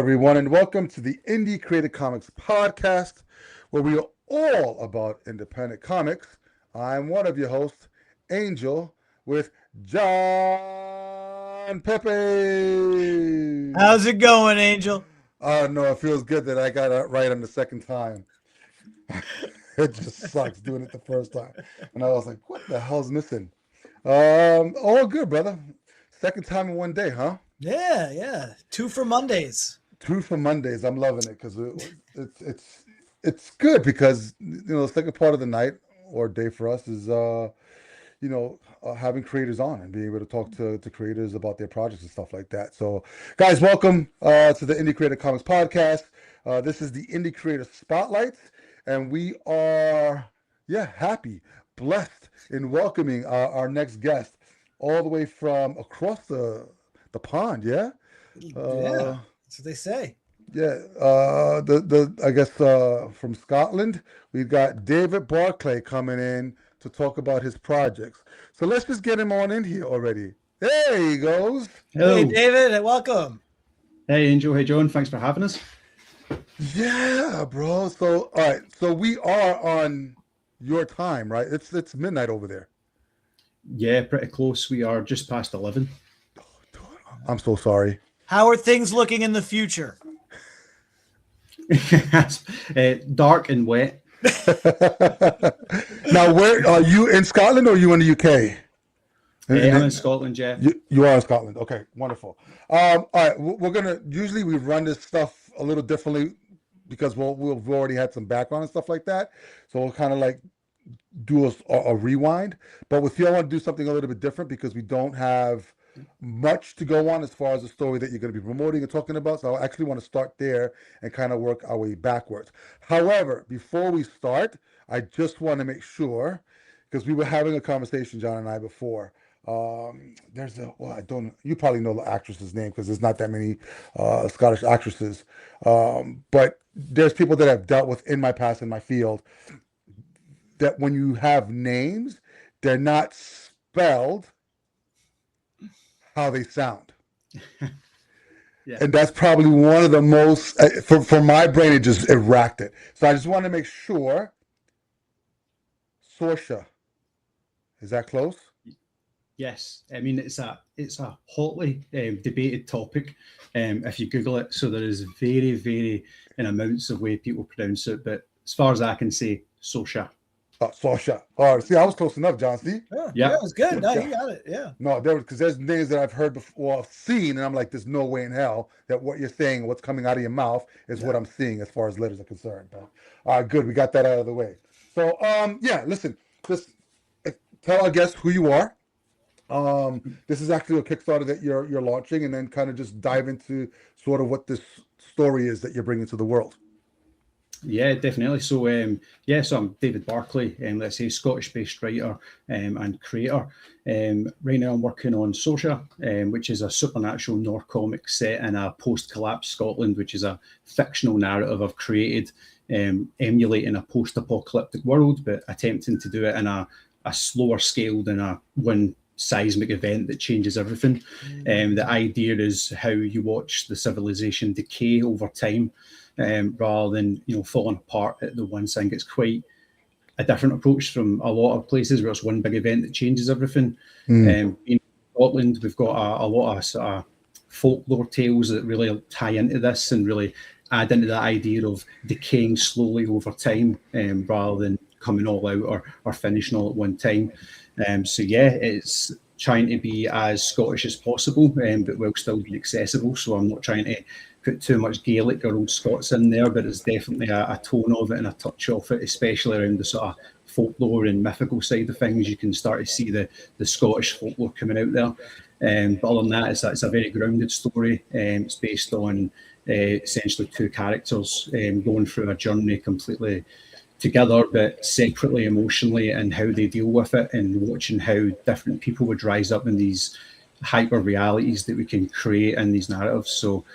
everyone, and welcome to the Indie Creative Comics Podcast, where we are all about independent comics. I'm one of your hosts, Angel, with John Pepe. How's it going, Angel? Oh, no, it feels good that I got it right on the second time. It just sucks doing it the first time. And I was like, what the hell's missing? All good, brother. Second time in one day, huh? Yeah. 2 for Mondays. 2 for Mondays. I'm loving it because it's good because the second part of the night or day for us is having creators on and being able to talk to creators about their projects and stuff like that. So, guys, welcome to the Indie Creative Comics Podcast. This is the Indie Creator Spotlight, and we are happy, blessed in welcoming our next guest all the way from across the pond. Yeah, that's what they say. Yeah, I guess from Scotland, we've got David Barclay coming in to talk about his projects. So let's just get him on in here already. There he goes. Hello. Hey, David, welcome. Hey, Angel. Hey, John. Thanks for having us. Yeah, bro. So, all right. So we are on your time, right? It's midnight over there. Yeah, pretty close. We are just past 11. I'm so sorry. How are things looking in the future? Dark and wet. Now, where are you, in Scotland or are you in the UK? I'm in Scotland, yeah. You are in Scotland. Okay, wonderful. All right, usually we run this stuff a little differently because we've already had some background and stuff like that. So we'll kind of like do a rewind. But with you, I want to do something a little bit different because we don't have much to go on as far as the story that you're going to be promoting and talking about. So I actually want to start there and kind of work our way backwards. However, before we start, I just want to make sure, because we were having a conversation, John and I, before. You probably know the actress's name because there's not that many Scottish actresses. But there's people that I've dealt with in my past in my field that when you have names, they're not spelled how they sound. Yeah. And that's probably one of the most, for my brain, it racked it. So I just want to make sure. SOARSA, is that close? Yes, I mean it's a hotly debated topic. If you Google it, so there is very, very in amounts of way people pronounce it. But as far as I can say, SOARSA. SOARSA. All right, see, I was close enough, John. See? Yeah, it was good. No, you got it. Yeah. No, there's names that I've heard before, seen, and I'm like, there's no way in hell that what you're saying, what's coming out of your mouth, is what I'm seeing as far as letters are concerned. But, all right, good, we got that out of the way. So, listen, just tell our guests who you are. This is actually a Kickstarter that you're launching, and then kind of just dive into sort of what this story is that you're bringing to the world. Yeah, definitely. So, so I'm David Barclay, let's say Scottish-based writer and creator. Right now I'm working on SOARSA, which is a supernatural Norse comic set in a post-collapse Scotland, which is a fictional narrative I've created, emulating a post-apocalyptic world, but attempting to do it in a slower scale than a one seismic event that changes everything. The idea is how you watch the civilization decay over time, rather than falling apart at the one thing. It's quite a different approach from a lot of places where it's one big event that changes everything. In Scotland, we've got a lot of sort of folklore tales that really tie into this and really add into the idea of decaying slowly over time, rather than coming all out or finishing all at one time. It's trying to be as Scottish as possible, but while still being accessible. So I'm not trying to put too much Gaelic or Old Scots in there, but it's definitely a tone of it and a touch of it, especially around the sort of folklore and mythical side of things. You can start to see the Scottish folklore coming out there. But other than that, it's a very grounded story. It's based on essentially two characters going through a journey completely together but separately emotionally, and how they deal with it, and watching how different people would rise up in these hyper realities that we can create in these narratives. So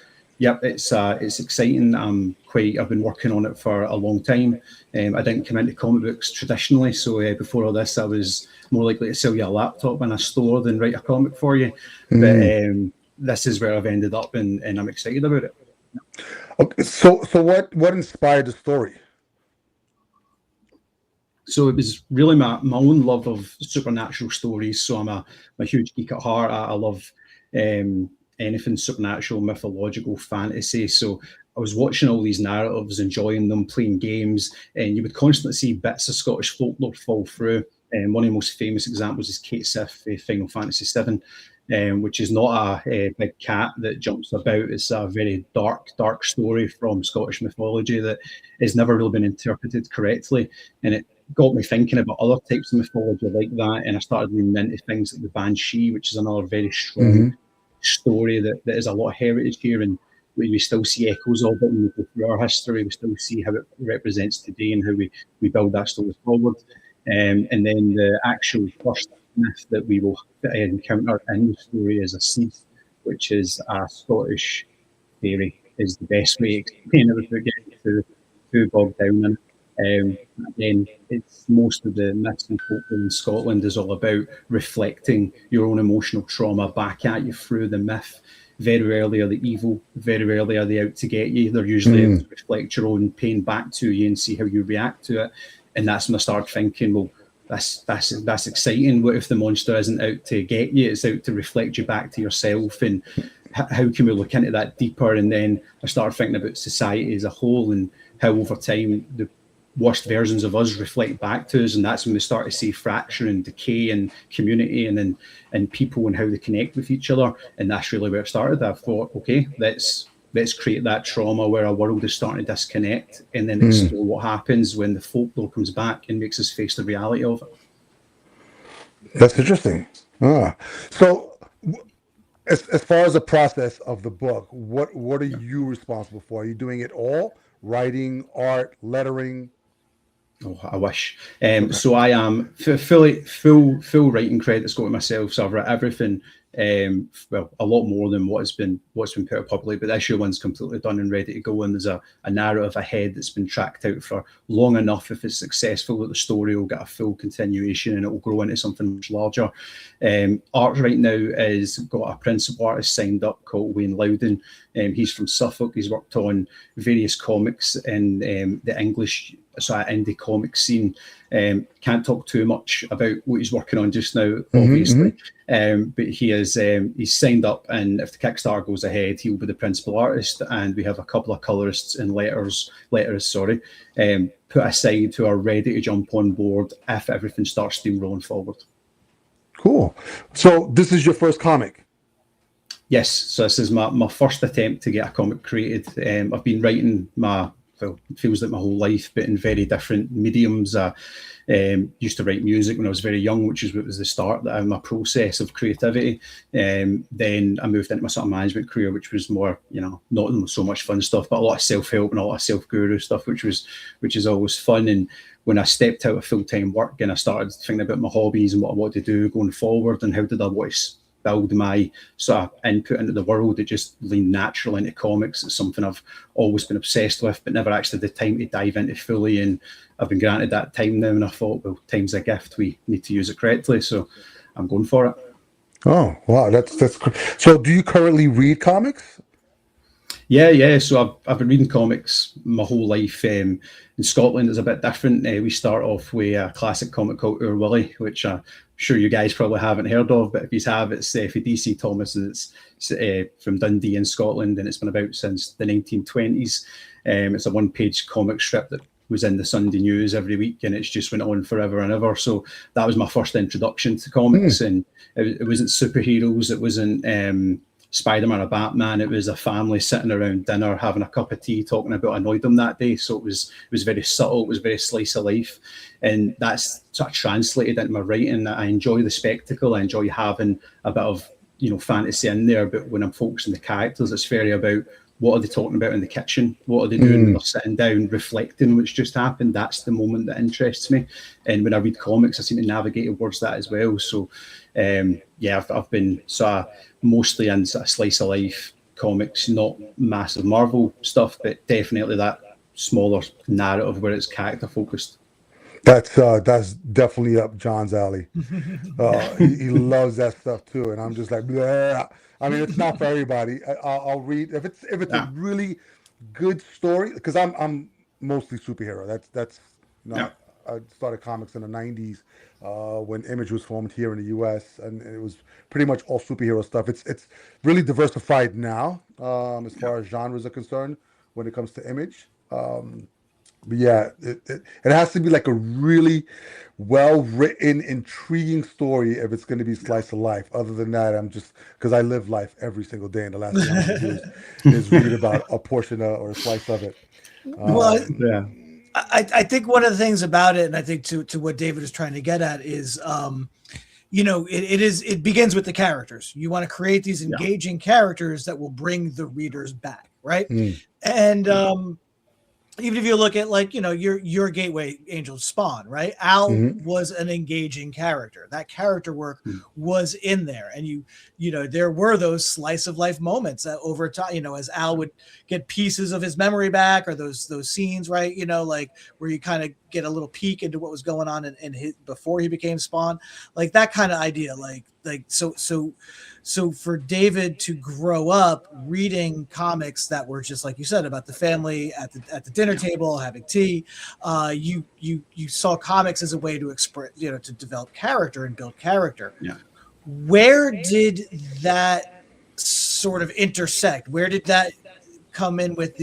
it's exciting. I've been working on it for a long time. I didn't come into comic books traditionally, so before all this I was more likely to sell you a laptop in a store than write a comic for you. But this is where I've ended up, and I'm excited about it. Okay, so what inspired the story? So it was really my own love of supernatural stories. So I'm a huge geek at heart. I love anything supernatural, mythological, fantasy. So I was watching all these narratives, enjoying them, playing games, and you would constantly see bits of Scottish folklore fall through. And one of the most famous examples is Kate Sith, Final Fantasy VII, which is not a big cat that jumps about. It's a very dark story from Scottish mythology that has never really been interpreted correctly. And it got me thinking about other types of mythology like that, and I started leaning into things like the Banshee, which is another very strong story that is a lot of heritage here, and we still see echoes of it when we go through our history. We still see how it represents today and how we build that story forward. And then the actual first myth that we will encounter in the story is a Seath, which is a Scottish fairy, is the best way to explain it without getting too bogged down in it. Again, it's most of the myths and folklore in Scotland is all about reflecting your own emotional trauma back at you through the myth. Very rarely are they evil, very rarely are they out to get you. They're usually out to reflect your own pain back to you and see how you react to it. And that's when I started thinking, well, that's exciting. What if the monster isn't out to get you? It's out to reflect you back to yourself. And how can we look into that deeper? And then I started thinking about society as a whole and how over time the worst versions of us reflect back to us, and that's when we start to see fracture and decay and community and people and how they connect with each other. And that's really where it started. I thought, okay, let's create that trauma where our world is starting to disconnect, and then explore what happens when the folklore comes back and makes us face the reality of it. That's interesting. So as far as the process of the book, what are you responsible for? Are you doing it all? Writing, art, lettering? Oh, I wish. So I am full writing credits go to myself. So I've written everything. Well, a lot more than what's been put out publicly, but this year one's completely done and ready to go. And there's a narrative ahead that's been tracked out for long enough. If it's successful, that the story will get a full continuation and it will grow into something much larger. Art right now is got a principal artist signed up called Wayne Loudon. He's from Suffolk. He's worked on various comics in the English indie comic scene. Can't talk too much about what he's working on just now, obviously. But he's signed up, and if the Kickstarter goes ahead, he'll be the principal artist, and we have a couple of colorists and letterists, put aside who are ready to jump on board if everything starts steamrolling forward. Cool. So this is your first comic? Yes. So this is my first attempt to get a comic created. I've been writing it feels like my whole life, but in very different mediums. Used to write music when I was very young, which was the start of my process of creativity. Then I moved into my sort of management career, which was more, not so much fun stuff, but a lot of self-help and a lot of self-guru stuff, which is always fun. And when I stepped out of full-time work and I started thinking about my hobbies and what I want to do going forward and how did I want to build my sort of input into the world, it just leaned naturally into comics. It's something I've always been obsessed with, but never actually had the time to dive into fully. And I've been granted that time now, and I thought, well, time's a gift. We need to use it correctly. So I'm going for it. Oh, wow. That's so do you currently read comics? Yeah. So I've been reading comics my whole life. In Scotland, it's a bit different. We start off with a classic comic called Our Willie, which I'm sure you guys probably haven't heard of, but if you have, it's for DC Thomas, and it's from Dundee in Scotland, and it's been about since the 1920s. It's a one-page comic strip that was in the Sunday news every week, and it's just went on forever and ever. So that was my first introduction to comics, and it wasn't superheroes, it wasn't Spider-Man or Batman. It was a family sitting around dinner having a cup of tea talking about what annoyed them that day. So it was very subtle, it was very slice of life, and that's sort of translated into my writing. I enjoy the spectacle, I enjoy having a bit of fantasy in there, but when I'm focusing the characters, it's very about what are they talking about in the kitchen, what are they doing when they're sitting down reflecting what's just happened. That's the moment that interests me, and when I read comics I seem to navigate towards that as well. So I've been sort of mostly in sort of slice of life comics, not massive Marvel stuff, but definitely that smaller narrative where it's character focused. That's definitely up John's alley. He loves that stuff too, and I'm just like, bleh. I mean, it's not for everybody. I'll read if it's a Yeah. really good story, because I'm mostly superhero. That's you know, Yeah. I started comics in the '90s when Image was formed here in the U.S., and it was pretty much all superhero stuff. It's really diversified now as far as genres are concerned when it comes to Image. But yeah, it has to be like a really well written, intriguing story if it's going to be slice of life. Other than that, I'm just, because I live life every single day, and the last thing I want to do is read about a portion or a slice of it. Well, Yeah. I think one of the things about it, and I think to what David is trying to get at is, it begins with the characters. You want to create these engaging characters that will bring the readers back, right? And even if you look at, like, your gateway angel Spawn, right? Al was an engaging character. That character work was in there, and there were those slice of life moments that over time, as Al would get pieces of his memory back, or those scenes, right? Like where you kind of get a little peek into what was going on in his before he became Spawn, like that kind of idea, so for David to grow up reading comics that were just like you said about the family at the dinner table having tea, you saw comics as a way to express, to develop character and build character. Yeah. Where did that sort of intersect? Where did that come in with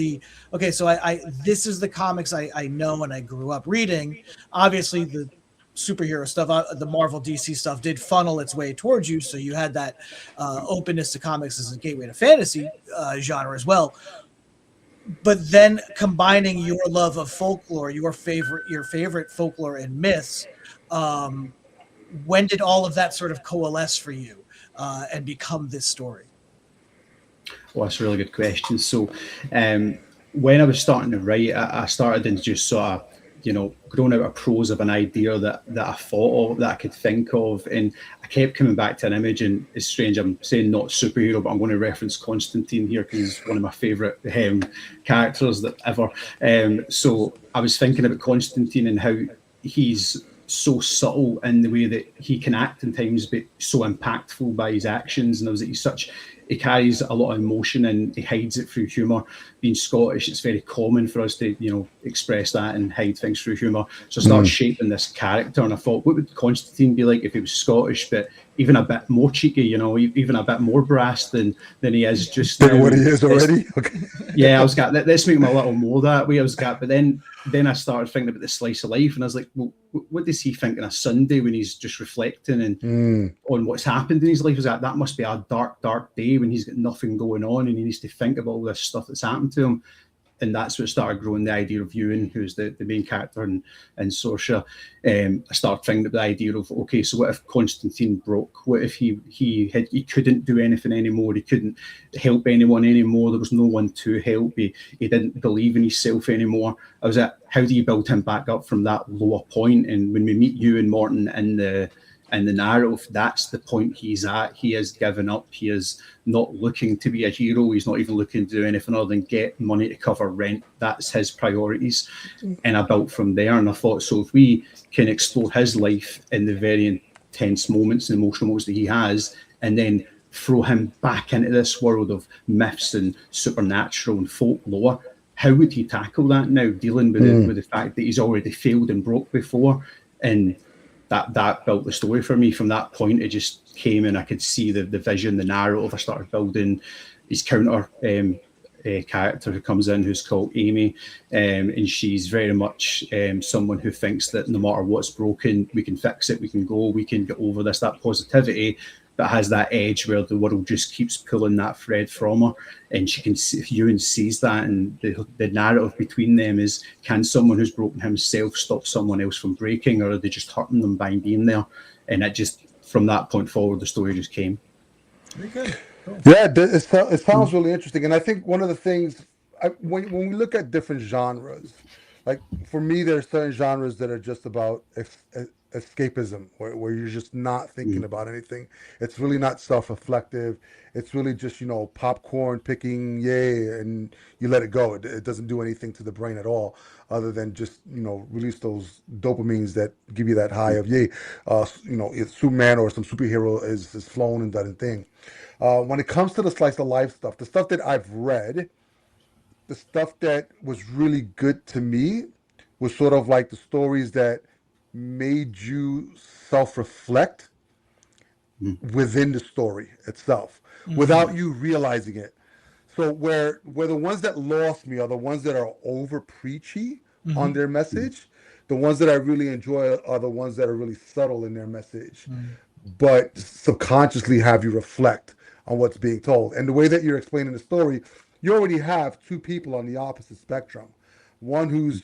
so I this is the comics I know and I grew up reading. Obviously the superhero stuff, the Marvel DC stuff did funnel its way towards you, so you had that openness to comics as a gateway to fantasy genre as well. But then combining your love of folklore, your favorite folklore and myths, when did all of that sort of coalesce for you and become this story? Well, that's a really good question. So when I was starting to write, I started in just sort of, growing out a prose of an idea that I thought of, that I could think of. And I kept coming back to an image, and it's strange, I'm saying not superhero, but I'm going to reference Constantine here because he's one of my favourite characters that ever. So I was thinking about Constantine and how he's so subtle in the way that he can act in times, but so impactful by his actions. And I was like, he carries a lot of emotion and he hides it through humour. Being Scottish, it's very common for us to, express that and hide things through humour. So I started shaping this character, and I thought, what would Constantine be like if he was Scottish, but even a bit more cheeky, even a bit more brass than he is just now. What he is already? Okay. Yeah, I was got, let's make him a little more that way. I was got, but then I started thinking about the slice of life, and I was like, well, what does he think on a Sunday when he's just reflecting and on what's happened in his life? Is that must be a dark, dark day when he's got nothing going on and he needs to think about all this stuff that's happened to him. And that's what started growing the idea of Ewan, who's the main character in SOARSA. I started thinking about the idea of, okay, so what if Constantine broke? What if he couldn't do anything anymore? He couldn't help anyone anymore. There was no one to help. He didn't believe in himself anymore. I was at, how do you build him back up from that lower point? And when we meet Ewan Morton in the narrative, that's the point he's at. He has given up. He is not looking to be a hero. He's not even looking to do anything other than get money to cover rent. That's his priorities. And I built from there. And I thought, so if we can explore his life in the very intense moments and emotional moments that he has, and then throw him back into this world of myths and supernatural and folklore, how would he tackle that now, dealing with the fact that he's already failed and broke before? And that built the story for me. From that point, it just came, and I could see the vision, the narrative. I started building his counter character who comes in, who's called Amy, and she's very much someone who thinks that no matter what's broken, we can fix it, we can go, we can get over this, that positivity, that has that edge where the world just keeps pulling that thread from her, and she can see, Ewan sees that, and the narrative between them is, can someone who's broken himself stop someone else from breaking, or are they just hurting them by being there? And it just, from that point forward, the story just came. Very good. Cool. Yeah, it sounds really interesting, and I think one of the things when we look at different genres, like for me, there's certain genres that are just about escapism, where you're just not thinking Mm. about anything. It's really not self-reflective. It's really just, popcorn picking, yay, and you let it go. It doesn't do anything to the brain at all, other than just, release those dopamines that give you that high of yay. It's Superman or some superhero is flown and done a thing. When it comes to the slice of life stuff, the stuff that I've read, the stuff that was really good to me was sort of like the stories that made you self-reflect Mm. within the story itself without you realizing it. So where the ones that lost me are the ones that are over preachy on their message. The ones that I really enjoy are the ones that are really subtle in their message, but subconsciously have you reflect on what's being told. And the way that you're explaining the story, you already have two people on the opposite spectrum. One who's,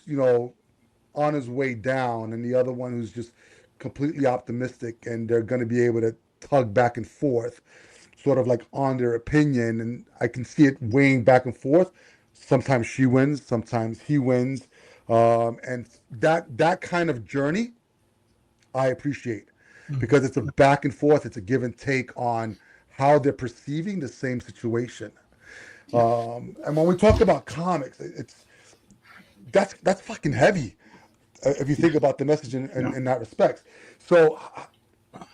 on his way down, and the other one who's just completely optimistic, and they're going to be able to tug back and forth, sort of like on their opinion. And I can see it weighing back and forth. Sometimes she wins, sometimes he wins, and that kind of journey I appreciate because it's a back and forth, it's a give and take on how they're perceiving the same situation. And when we talk about comics, it's that's fucking heavy if you think about the message Yeah. in that respect. So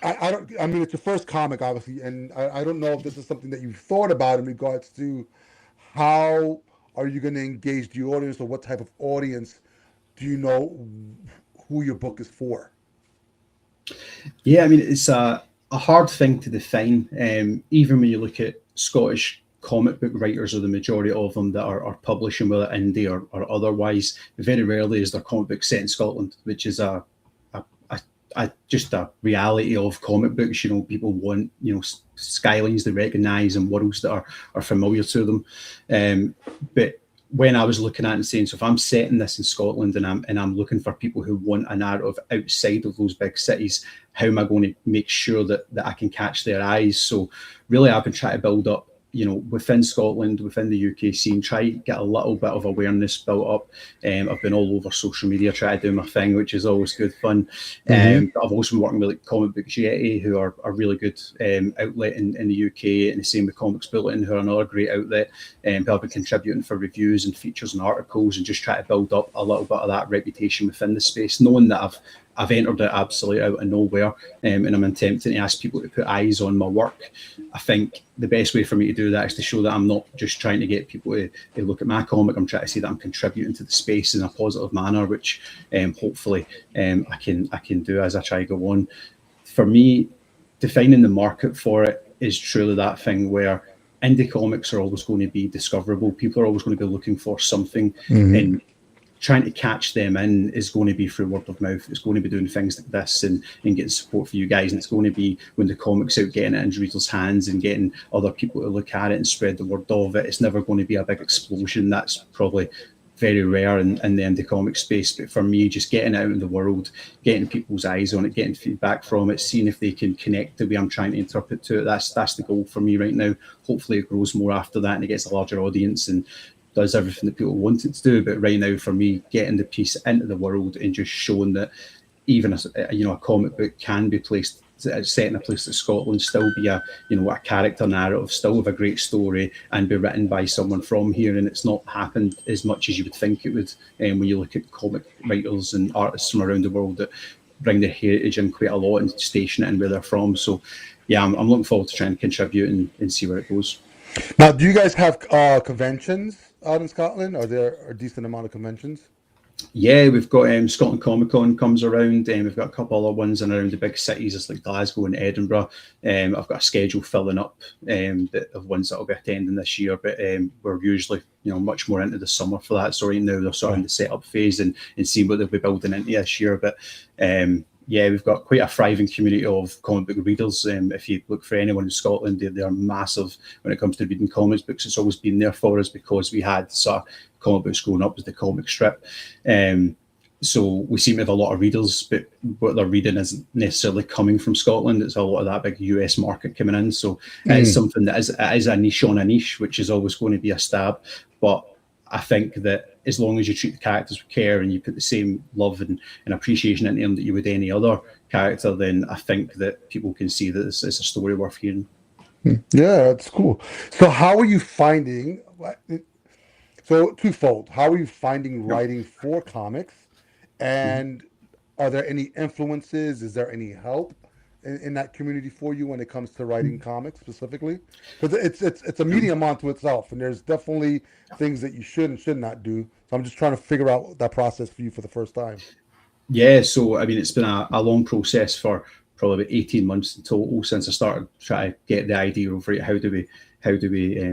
I don't. I mean, it's your first comic, obviously, and I don't know if this is something that you've thought about in regards to how are you going to engage the audience, or what type of audience do you know who your book is for? Yeah, I mean, it's a hard thing to define. Even when you look at Scottish comic book writers, or the majority of them that are publishing, whether indie or otherwise, very rarely is their comic book set in Scotland, which is just a reality of comic books. People want, skylines they recognise and worlds that are familiar to them. But when I was looking at it and saying, so if I'm setting this in Scotland and I'm looking for people who want a narrative outside of those big cities, how am I going to make sure that I can catch their eyes? So really, I've been trying to build up, within Scotland, within the UK scene, try to get a little bit of awareness built up. I've been all over social media trying to do my thing, which is always good fun. But I've also been working with like Comic Books Yeti, who are a really good outlet in the UK, and the same with Comics Bulletin, who are another great outlet. Who I've been contributing for reviews and features and articles, and just try to build up a little bit of that reputation within the space, knowing that I've entered it absolutely out of nowhere, and I'm attempting to ask people to put eyes on my work. I think the best way for me to do that is to show that I'm not just trying to get people to look at my comic. I'm trying to say that I'm contributing to the space in a positive manner, which hopefully I can do as I try to go on. For me, defining the market for it is truly that thing where indie comics are always going to be discoverable. People are always going to be looking for something, and trying to catch them in is going to be through word of mouth. It's going to be doing things like this and getting support for you guys. And it's going to be when the comic's out, getting it in readers' hands and getting other people to look at it and spread the word of it. It's never going to be a big explosion. That's probably very rare in the indie comic space. But for me, just getting out in the world, getting people's eyes on it, getting feedback from it, seeing if they can connect the way I'm trying to interpret to it, that's the goal for me right now. Hopefully it grows more after that and it gets a larger audience and does everything that people want it to do. But right now, for me, getting the piece into the world and just showing that even a comic book can be placed, set in a place like Scotland, still be a character narrative, still have a great story, and be written by someone from here. And it's not happened as much as you would think it would. When you look at comic writers and artists from around the world that bring their heritage in quite a lot and station it in where they're from. So yeah, I'm looking forward to trying to contribute and see where it goes. Now, do you guys have conventions out in Scotland? Are there a decent amount of conventions? Yeah, we've got Scotland Comic Con comes around, and we've got a couple other ones in around the big cities, it's like Glasgow and Edinburgh. I've got a schedule filling up of ones that I'll be attending this year, but we're usually much more into the summer for that. So right now they're sort of in the setup phase and seeing what they'll be building into this year. But yeah, we've got quite a thriving community of comic book readers. If you look for anyone in Scotland, they're massive when it comes to reading comics books. It's always been there for us because we had sort of comic books growing up as the comic strip. So we seem to have a lot of readers, but what they're reading isn't necessarily coming from Scotland. It's a lot of that big US market coming in. So it's something that is a niche on a niche, which is always going to be a stab. But I think that as long as you treat the characters with care and you put the same love and appreciation into them that you would any other character, then I think that people can see that it's a story worth hearing. Yeah, that's cool. So how are you finding, so twofold, how are you finding writing for comics? And are there any influences? Is there any help in that community for you when it comes to writing comics specifically? Because it's a medium unto itself, and there's definitely things that you should and should not do. So I'm just trying to figure out that process for you for the first time. Yeah, so I mean, it's been a long process for probably about 18 months in total since I started trying to get the idea of, right, how do we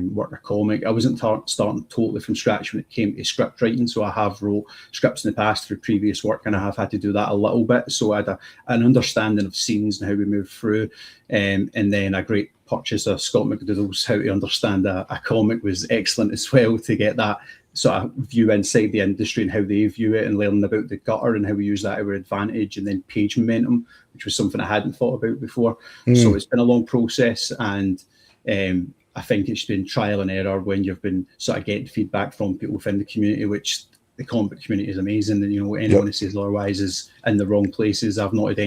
work a comic. I wasn't starting totally from scratch when it came to script writing, so I have wrote scripts in the past through previous work, and I have had to do that a little bit, so I had an understanding of scenes and how we move through, and then a great purchase of Scott McDoodle's How to Understand a Comic was excellent as well, to get that sort of view inside the industry and how they view it, and learning about the gutter and how we use that to our advantage, and then page momentum, which was something I hadn't thought about before. So it's been a long process, and I think it's been trial and error when you've been sort of getting feedback from people within the community, which the comic book community is amazing, and anyone who says otherwise is in the wrong places. I've not had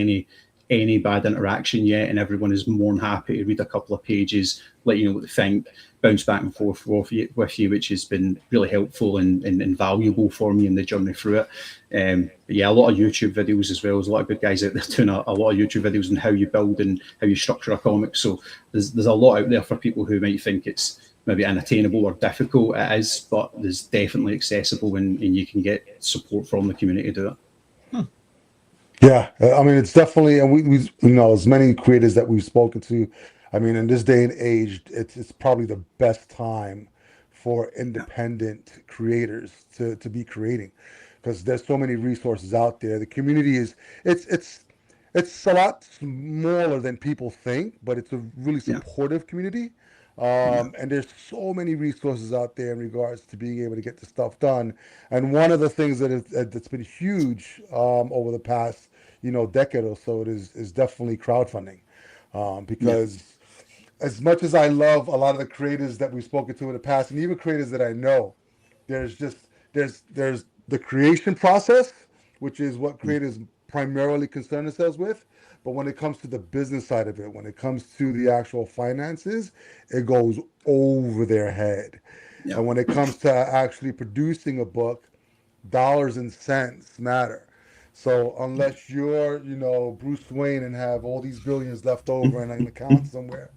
any bad interaction yet, and everyone is more than happy to read a couple of pages, let you know what they think, bounce back and forth with you, which has been really helpful and valuable for me in the journey through it. But yeah, a lot of YouTube videos as well. There's a lot of good guys out there doing a lot of YouTube videos on how you build and how you structure a comic. So there's a lot out there for people who might think it's maybe unattainable or difficult. It is, but there's definitely accessible, and you can get support from the community to do it. Yeah, I mean, it's definitely, and we as many creators that we've spoken to, I mean, in this day and age, it's probably the best time for independent creators to be creating, because there's so many resources out there. The community it's a lot smaller than people think, but it's a really supportive community. And there's so many resources out there in regards to being able to get the stuff done. And one of the things that's been huge over the past decade or so is definitely crowdfunding, because as much as I love a lot of the creators that we've spoken to in the past, and even creators that I know, there's the creation process, which is what creators primarily concern themselves with. But when it comes to the business side of it, when it comes to the actual finances, it goes over their head. Yeah. And when it comes to actually producing a book, dollars and cents matter. So unless you're, Bruce Wayne and have all these billions left over in an account somewhere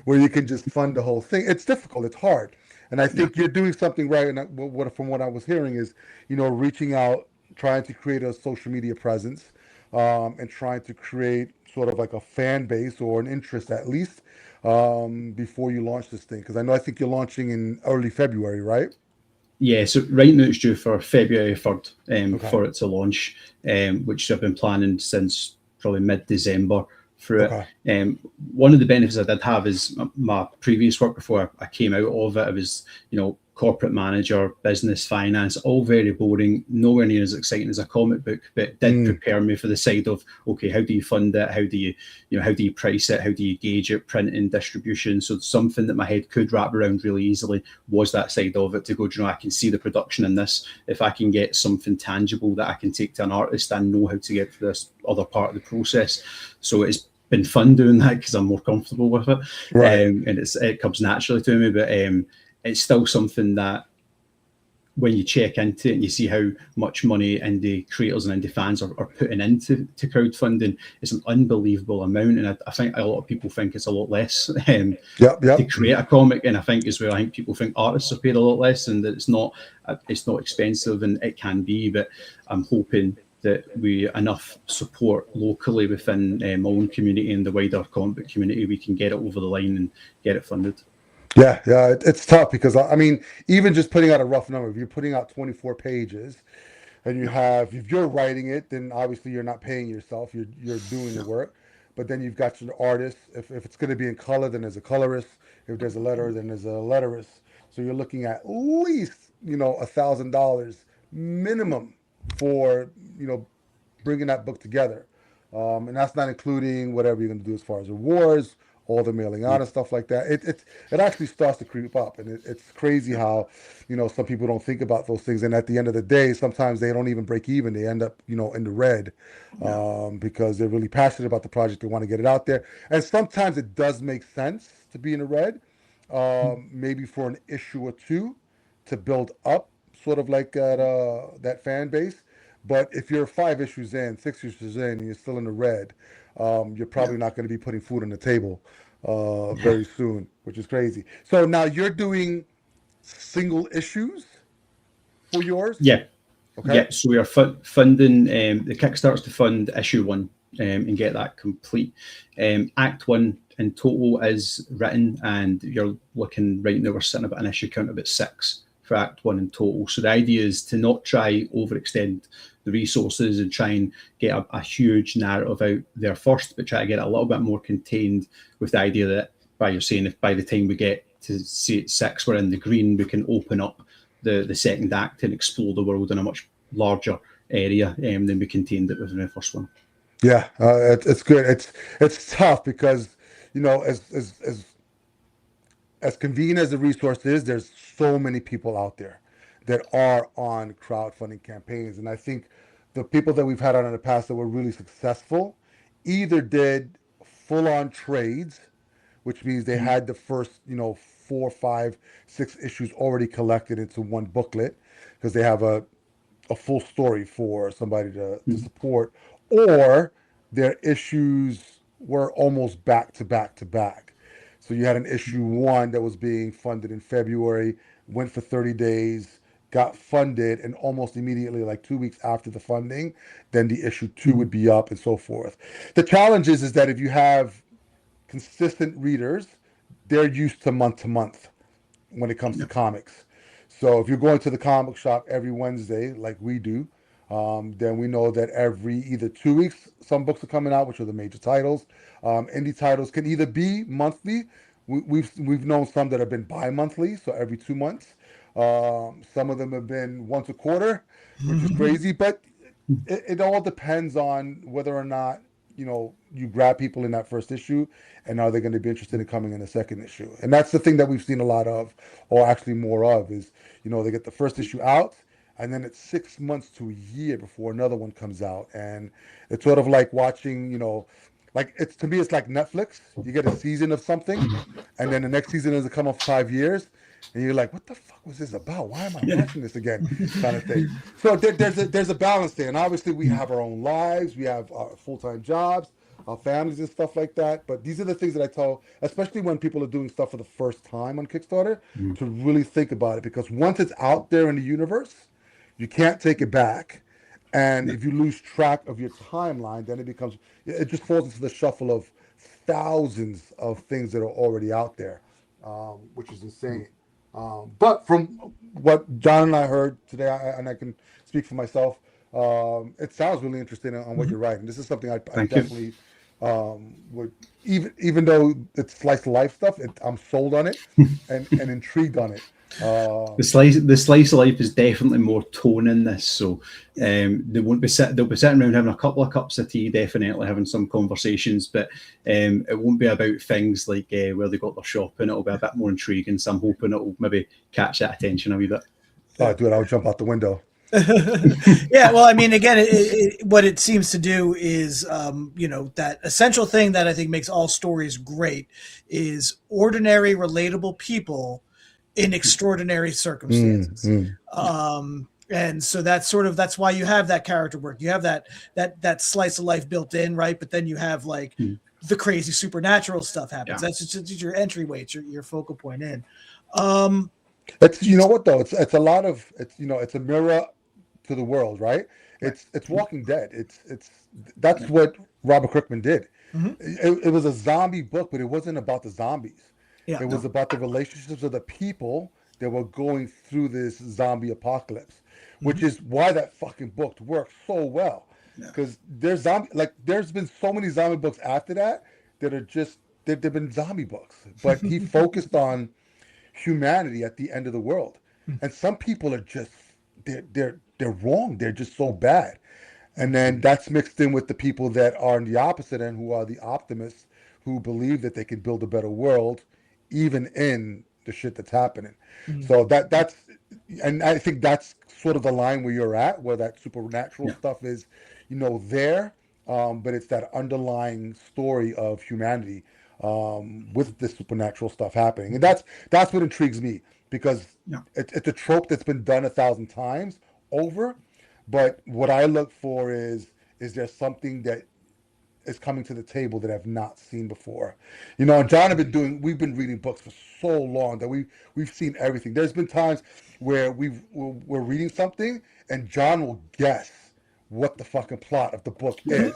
where you can just fund the whole thing, it's difficult. It's hard. And I think you're doing something right. And from what I was hearing is, reaching out, trying to create a social media presence, and trying to create sort of like a fan base or an interest at least, before you launch this thing. Because I think you're launching in early February, right? Yeah, so right now it's due for February 3rd Okay. for it to launch, which I've been planning since probably mid-December through Okay. it. One of the benefits I did have is my previous work before I came out of it. I was, corporate manager, business, finance, all very boring, nowhere near as exciting as a comic book, but it did prepare me for the side of, okay, how do you fund it? How do you price it? How do you gauge it? Printing, distribution. So something that my head could wrap around really easily was that side of it, to go, I can see the production in this. If I can get something tangible that I can take to an artist, I know how to get to this other part of the process. So it's been fun doing that because I'm more comfortable with it. Right. And it comes naturally to me, but it's still something that when you check into it and you see how much money indie creators and indie fans are putting into crowdfunding, it's an unbelievable amount. And I think a lot of people think it's a lot less to create a comic. And I think as well, I think people think artists are paid a lot less, and that it's not expensive, and it can be, but I'm hoping that we enough support locally within my own community and the wider comic book community, we can get it over the line and get it funded. Yeah, it's tough because I mean, even just putting out a rough number, if you're putting out 24 pages and if you're writing it, then obviously you're not paying yourself, you're doing the work. But then you've got your artist. If it's going to be in color, then there's a colorist. If there's a letter, then there's a letterist. So you're looking at least, $1,000 minimum for, bringing that book together. And that's not including whatever you're going to do as far as awards all the mailing out and stuff like that. It actually starts to creep up, and it's crazy how, some people don't think about those things, and at the end of the day, sometimes they don't even break even. They end up, in the red, because they're really passionate about the project. They want to get it out there, and sometimes it does make sense to be in the red, maybe for an issue or two to build up, sort of like that fan base. But if you're 5 issues in, 6 issues in, and you're still in the red, you're probably not going to be putting food on the table very soon, which is crazy. So now you're doing single issues for yours? Yeah. Okay. Yeah, so we are funding the Kickstarters to fund issue 1 and get that complete. Act 1 in total is written, and you're looking right now, we're sitting about an issue count about 6 for Act 1 in total. So the idea is to not try overextend the resources and try and get a huge narrative out there first, but try to get it a little bit more contained, with the idea that, by you're saying, if by the time we get to say 6 we're in the green, we can open up the second act and explore the world in a much larger area than we contained it within the first one. Yeah, it's good. It's tough because, as convenient as the resource is, there's so many people out there that are on crowdfunding campaigns, and I think the people that we've had on in the past that were really successful either did full-on trades, which means they had the first, 4, 5, 6 issues already collected into one booklet because they have a full story for somebody to support, or their issues were almost back to back to back. So you had an issue 1 that was being funded in February, went for 30 days, got funded, and almost immediately, like 2 weeks after the funding, then the issue 2 would be up, and so forth. The challenge is that if you have consistent readers, they're used to month when it comes to comics. So if you're going to the comic shop every Wednesday, like we do, then we know that every either 2 weeks, some books are coming out, which are the major titles. Indie titles can either be monthly. We've known some that have been bi-monthly, so every 2 months. Some of them have been once a quarter, which is crazy. But it all depends on whether or not you grab people in that first issue, and are they going to be interested in coming in the second issue? And that's the thing that we've seen a lot of, or actually more of, is they get the first issue out, and then it's 6 months to a year before another one comes out, and it's sort of like watching, like to me it's like Netflix. You get a season of something, and then the next season doesn't come up 5 years, and you're like, what the fuck was this about? Why am I watching this again? Kind of thing. So there's a balance there, and obviously we have our own lives, we have our full-time jobs, our families and stuff like that. But these are the things that I tell, especially when people are doing stuff for the first time on Kickstarter, to really think about it, because once it's out there in the universe, you can't take it back. And if you lose track of your timeline, then it just falls into the shuffle of thousands of things that are already out there, which is insane. But from what John and I heard today, and I can speak for myself, it sounds really interesting on what you're writing. This is something I definitely would, even though it's slice of life stuff, I'm sold on it and intrigued on it. The slice of life is definitely more tone in this, so they'll be sitting around having a couple of cups of tea, definitely having some conversations, but it won't be about things like where they got their shop, and it'll be a bit more intriguing. So I'm hoping it'll maybe catch that attention a wee bit. Oh, dude, I'll jump out the window. Yeah, well, I mean, again, what it seems to do is, that essential thing that I think makes all stories great is ordinary, relatable people in extraordinary circumstances. And so that's why you have that character work. You have that slice of life built in, right? But then you have like the crazy supernatural stuff happens. Yeah. That's just your entryway. It's your focal point in. It's what though. It's a lot of it's a mirror to the world, right? It's Walking Dead. That's what Robert Kirkman did. It was a zombie book, but it wasn't about the zombies. Yeah, it was about the relationships of the people that were going through this zombie apocalypse, which is why that fucking book worked so well. Because there's been so many zombie books after that are just they've been zombie books, but he focused on humanity at the end of the world, and some people are just they're wrong. They're just so bad, and then that's mixed in with the people that are on the opposite end, who are the optimists, who believe that they can build a better world, even in the shit that's happening. So that's, and I think that's sort of the line where you're at, where that supernatural stuff is, there. But it's that underlying story of humanity with the supernatural stuff happening, and that's what intrigues me, because it's a trope that's been done 1,000 times over. But what I look for is there something that is coming to the table that I've not seen before. And John we've been reading books for so long that we've seen everything. There's been times where we're reading something and John will guess what the fucking plot of the book is.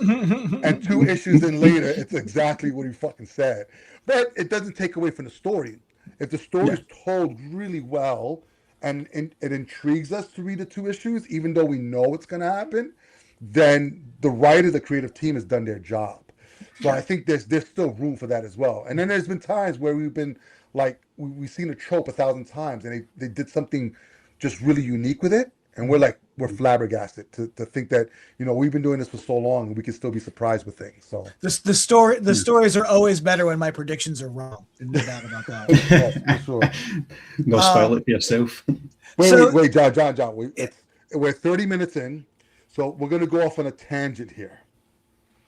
And 2 issues in later, it's exactly what he fucking said. But it doesn't take away from the story. If the story is told really well and it intrigues us to read the 2 issues, even though we know what's going to happen, then the writer, the creative team has done their job. So I think there's still room for that as well. And then there's been times where we've been like, we've seen a trope 1,000 times and they did something just really unique with it. And we're flabbergasted to think that, we've been doing this for so long and we can still be surprised with things. So the stories are always better when my predictions are wrong. No doubt about that. for sure. No, spoil it for yourself. Wait, John. We're 30 minutes in. So we're going to go off on a tangent here.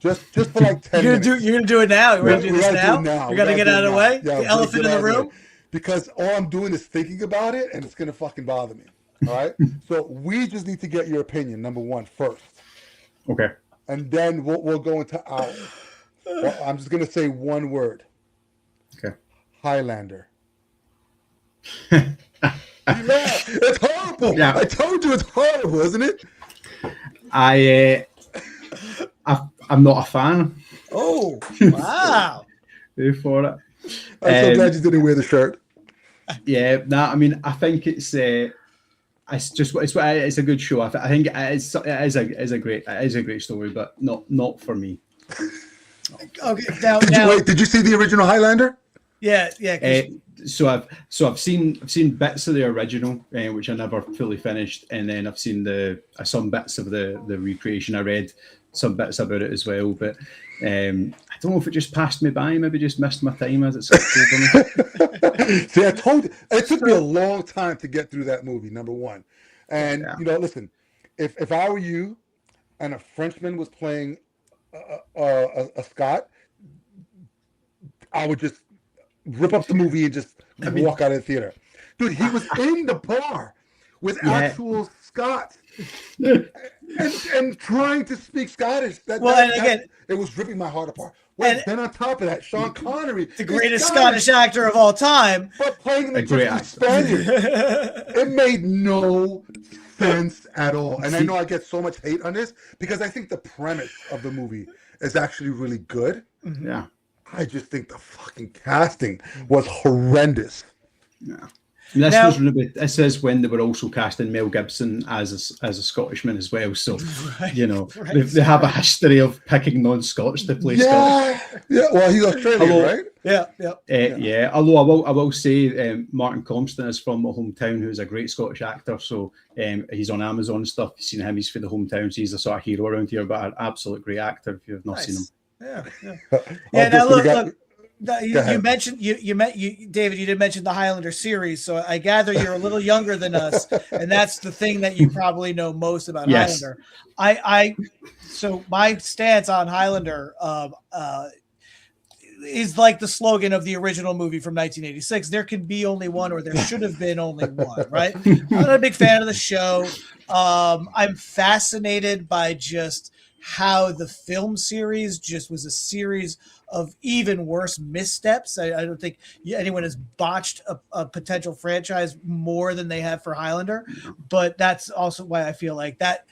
Just for like 10 minutes. You're going to do it now? You're going to do this now? You're going to get out of the way? Yeah, the elephant in the room? Because all I'm doing is thinking about it, and it's going to fucking bother me. All right? So we just need to get your opinion, number one, first. Okay. And then we'll go into ours. Well, I'm just going to say one word. Okay. Highlander. It's horrible. Yeah. I told you it's horrible, isn't it? I'm not a fan. Oh, wow. For it. I'm so glad you didn't wear the shirt. Yeah, I mean, I think it's a good show. I think it is a great story, but not for me. Okay, now Wait, did you see the original Highlander? Yeah. So I've seen bits of the original, which I never fully finished, and then I've seen some bits of the recreation. I read some bits about it as well, but I don't know if it just passed me by, maybe just missed my time as it's See, I told you, it took me a long time to get through that movie, number one. And listen, if I were you and a Frenchman was playing a Scot, I would just rip up the movie and just walk out of the theater. Dude, he was in the bar with actual Scots and trying to speak Scottish. It was ripping my heart apart. Then on top of that, Sean Connery, the greatest Scottish actor of all time, but playing the Spaniard. It made no sense at all. And I know I get so much hate on this because I think the premise of the movie is actually really good. Yeah. I just think the fucking casting was horrendous. Yeah. This is when they were also casting Mel Gibson as a Scottishman as well. So, they have a history of picking non-Scots to play Scottish. Yeah, well, he's Australian, right? Yeah. Although I will say Martin Compston is from my hometown, who's a great Scottish actor. So he's on Amazon and stuff. You've seen him, he's for the hometowns. He's a sort of hero around here, but an absolute great actor if you've not seen him. Yeah. Now look. You mentioned David. You did mention the Highlander series, so I gather you're a little younger than us, and that's the thing that you probably know most about Highlander. So my stance on Highlander is like the slogan of the original movie from 1986. There can be only one, or there should have been only one. Right? I'm not a big fan of the show. I'm fascinated by just how the film series just was a series of even worse missteps. I don't think anyone has botched a potential franchise more than they have for Highlander, but that's also why I feel like that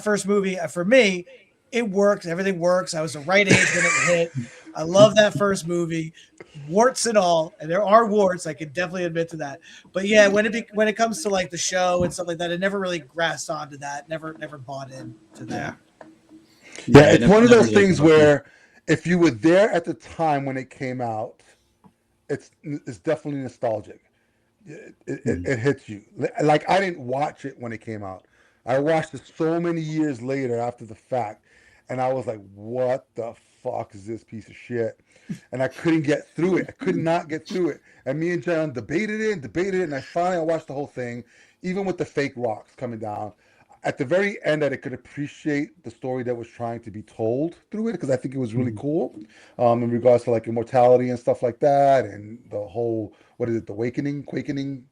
first movie, for me, it works. Everything works. I was the right age when it hit. I love that first movie, warts and all, and there are warts. I can definitely admit to that. But yeah, when it comes to like the show and stuff like that, it never really grasped onto that. Never bought into that. Yeah, it's one of those things where if you were there at the time when it came out, it's definitely nostalgic. It hits you. Like, I didn't watch it when it came out. I watched it so many years later after the fact, and I was like, what the fuck is this piece of shit? And I couldn't get through it. I could not get through it. And me and John debated it, and I watched the whole thing, even with the fake rocks coming down. At the very end, I could appreciate the story that was trying to be told through it, because I think it was really cool, in regards to like immortality and stuff like that, and the whole, what is it, the quickening. Quickening.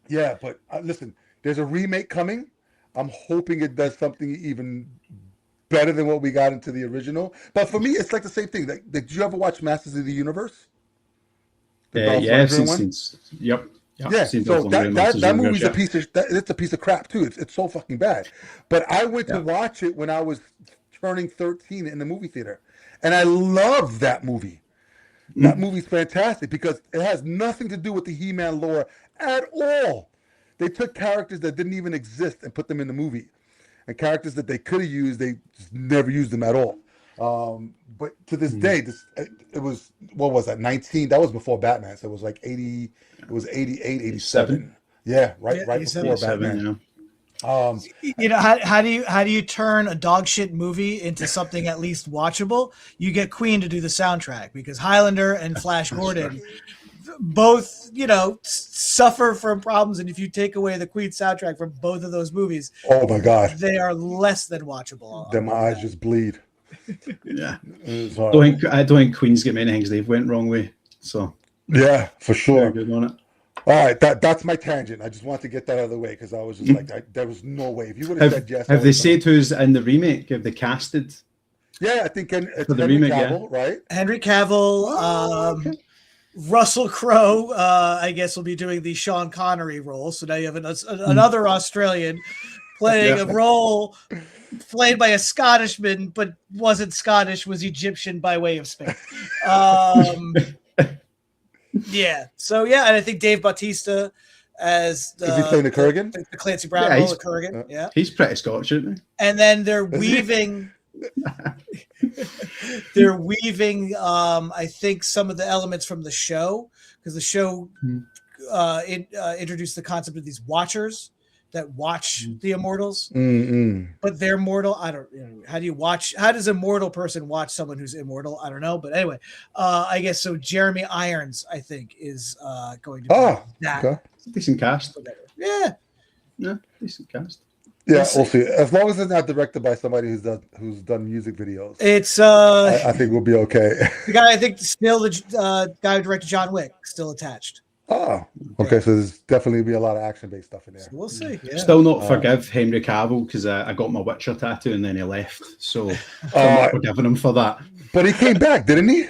Yeah, but listen, there's a remake coming. I'm hoping it does something even better than what we got into the original. But for me, it's like the same thing. Like, did you ever watch Masters of the Universe? The Dolph Yeah, Lundgren one? yep. Yeah, Seen so Dolph Lundgren, Masters that of the movie's Universe, it's a piece of crap too. It's so fucking bad. But I went to Yeah. watch it when I was turning 13 in the movie theater, and I love that movie. That movie's fantastic because it has nothing to do with the He-Man lore at all. They took characters that didn't even exist and put them in the movie, and characters that they could have used, they just never used them at all. But to this day, it was, what was that, 19? That was before Batman, so it was like 80. It was 88, 87. Yeah, right before 87, Batman. How do you turn a dog shit movie into something at least watchable? You get Queen to do the soundtrack, because Highlander and Flash Gordon both, suffer from problems, and if you take away the Queen soundtrack from both of those movies, oh my god, they are less than watchable. Then my eyes just bleed. Yeah, I don't think Queen's get many things they've went wrong with. So yeah, for sure. Very good on it. All right, that's my tangent. I just wanted to get that out of the way because I was just like, there was no way. If you would have said yes, have they said who's in the remake? Have they casted? Yeah, I think it's For the Henry remake, Cavill, right? Henry Cavill, Okay. Russell Crowe, I guess, will be doing the Sean Connery role. So now you have another Australian playing a role played by a Scottishman, but wasn't Scottish, was Egyptian by way of Spain. Yeah. So yeah, and I think Dave Bautista as Is he playing the Kurgan? the Clancy Brown Yeah, role, the Kurgan. Yeah. He's pretty Scottish, isn't he? And then they're weaving. I think, some of the elements from the show, because the show introduced the concept of these watchers that watch the immortals, but they're mortal. I don't. How does a mortal person watch someone who's immortal? I don't know. But anyway, I guess so. Jeremy Irons, I think, is going to be that. Okay. Decent cast. Yeah, Decent cast. Yeah, we'll see. As long as it's not directed by somebody who's done music videos, it's I think we'll be okay. the guy. I think still the guy who directed John Wick still attached. Oh, okay. So there's definitely be a lot of action-based stuff in there. So we'll see. Yeah. Still not forgive Henry Cavill because I got my Witcher tattoo and then he left. So I'm not forgiving him for that. But he came back, didn't he?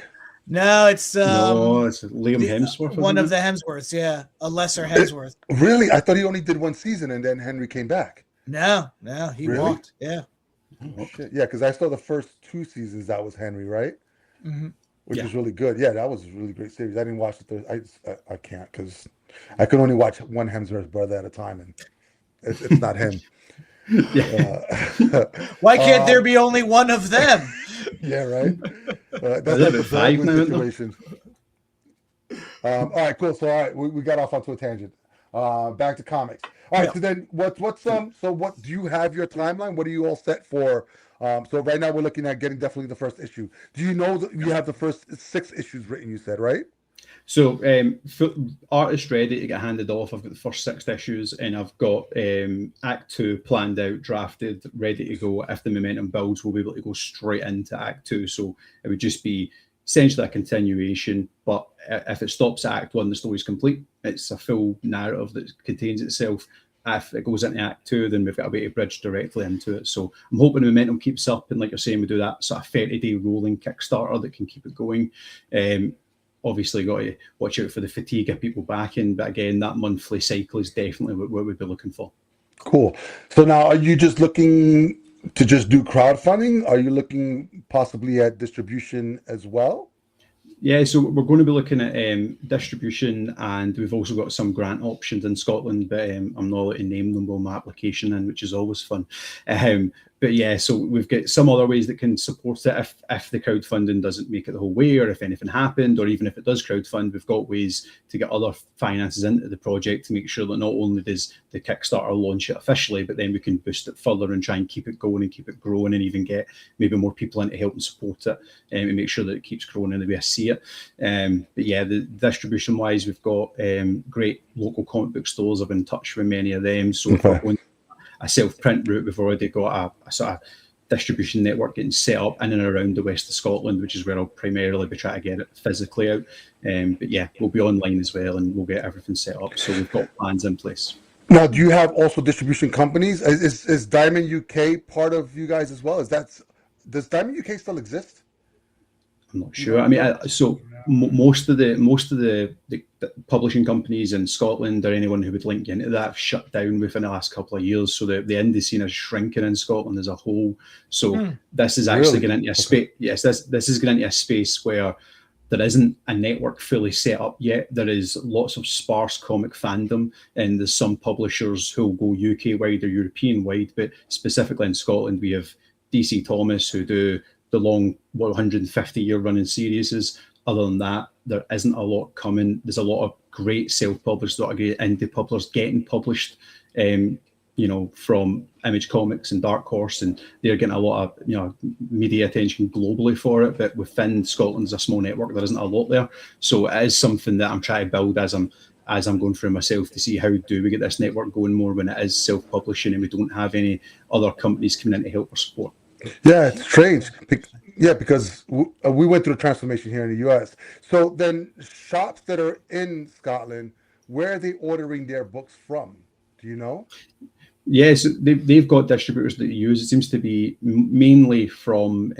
No, it's no, it's Liam Hemsworth. One of the Hemsworths, yeah, a lesser Hemsworth. Really? I thought he only did one season and then Henry came back. No, he Really? walked. Yeah. Okay. Yeah, because I saw the first 2 seasons. That was Henry, right? Mm-hmm. Which is really good. Yeah, that was a really great series. I didn't watch the third. I can't because I could only watch one Hemsworth brother at a time, and it's not him. Why can't there be only one of them? Yeah, right. That's like the Baldwin situation. All right, cool. So all right, we got off onto a tangent. Back to comics. All right. So then, so what do you have your timeline? What are you all set for? So right now we're looking at getting definitely the first issue. Do you know that you have the first 6 issues written? You said, right? So artist ready to get handed off. I've got the first 6 issues, and I've got Act 2 planned out, drafted, ready to go. If the momentum builds, we'll be able to go straight into Act 2. So it would just be essentially a continuation. But if it stops at Act 1, the story's complete. It's a full narrative that contains itself. If it goes into Act 2, then we've got a way to bridge directly into it. So I'm hoping the momentum keeps up, and like you're saying, we do that sort of 30-day rolling Kickstarter that can keep it going. Obviously, got to watch out for the fatigue of people backing, but again, that monthly cycle is definitely what we'd be looking for. Cool. So now, are you just looking to just do crowdfunding? Are you looking possibly at distribution as well? Yeah, so we're going to be looking at distribution, and we've also got some grant options in Scotland, but I'm not allowed to name them on my application, which is always fun. but yeah, so we've got some other ways that can support it if the crowdfunding doesn't make it the whole way, or if anything happened, or even if it does crowdfund, we've got ways to get other finances into the project to make sure that not only does the Kickstarter launch it officially, but then we can boost it further and try and keep it going and keep it growing, and even get maybe more people in to help and support it, and make sure that it keeps growing in the way I see it. But yeah, the distribution wise, we've got great local comic book stores. I've been in touch with many of them, so if we're going a self-print route, we've already got a sort of distribution network getting set up in and around the west of Scotland, which is where I'll primarily be trying to get it physically out. But yeah, we'll be online as well, and we'll get everything set up. So we've got plans in place. Now, do you have also distribution companies? Is Diamond UK part of you guys as well? Does Diamond UK still exist? I'm not sure. I mean, most of the publishing companies in Scotland, or anyone who would link into that, have shut down within the last couple of years. So the indie scene is shrinking in Scotland as a whole. So this is actually getting into a space. Yes, this is getting into a space where there isn't a network fully set up yet. There is lots of sparse comic fandom, and there's some publishers who will go UK wide or European wide. But specifically in Scotland, we have DC Thomas, who do the long 150-year running series. Other than that, there isn't a lot coming. There's a lot of great self-published, a lot of great indie publishers getting published, from Image Comics and Dark Horse, and they're getting a lot of media attention globally for it. But within Scotland, there's a small network. There isn't a lot there, so it is something that I'm trying to build as I'm going through myself, to see how do we get this network going more when it is self-publishing and we don't have any other companies coming in to help or support. Yeah, it's strange. Yeah, because we went through a transformation here in the US. So then shops that are in Scotland, where are they ordering their books from? Do you know? Yes, they've got distributors that they use. It seems to be mainly from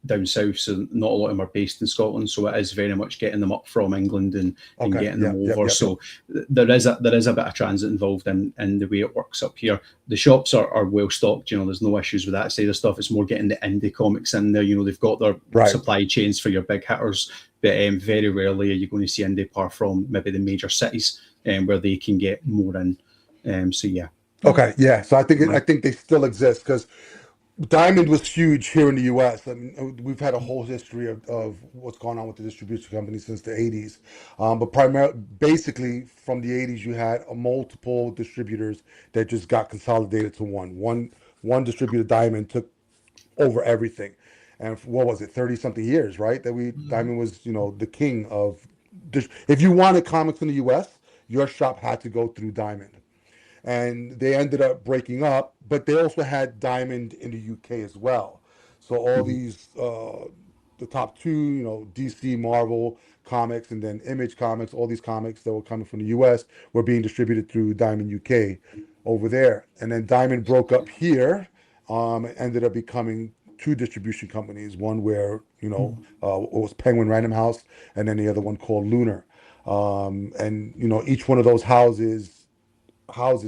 down south, so not a lot of them are based in Scotland. So it is very much getting them up from England and getting them over. So there is a bit of transit involved in the way it works up here. The shops are well stocked. There's no issues with that side of stuff. It's more getting the indie comics in there. They've got their supply chains for your big hitters, but very rarely are you going to see indie apart from maybe the major cities where they can get more in. So yeah. Okay, yeah. So I think they still exist, because Diamond was huge here in the U.S. I mean, we've had a whole history of what's going on with the distribution company since the 80s. But basically, from the 80s, you had multiple distributors that just got consolidated to one. One distributor, Diamond, took over everything. And what was it, 30-something years, right? Diamond was, the king of... If you wanted comics in the U.S., your shop had to go through Diamond. And they ended up breaking up, but they also had Diamond in the UK as well. So all these, the top two, DC, Marvel comics, and then Image Comics, all these comics that were coming from the US were being distributed through Diamond UK over there. And then Diamond broke up here, ended up becoming two distribution companies. One where, it was Penguin Random House, and then the other one called Lunar. And, each one of those houses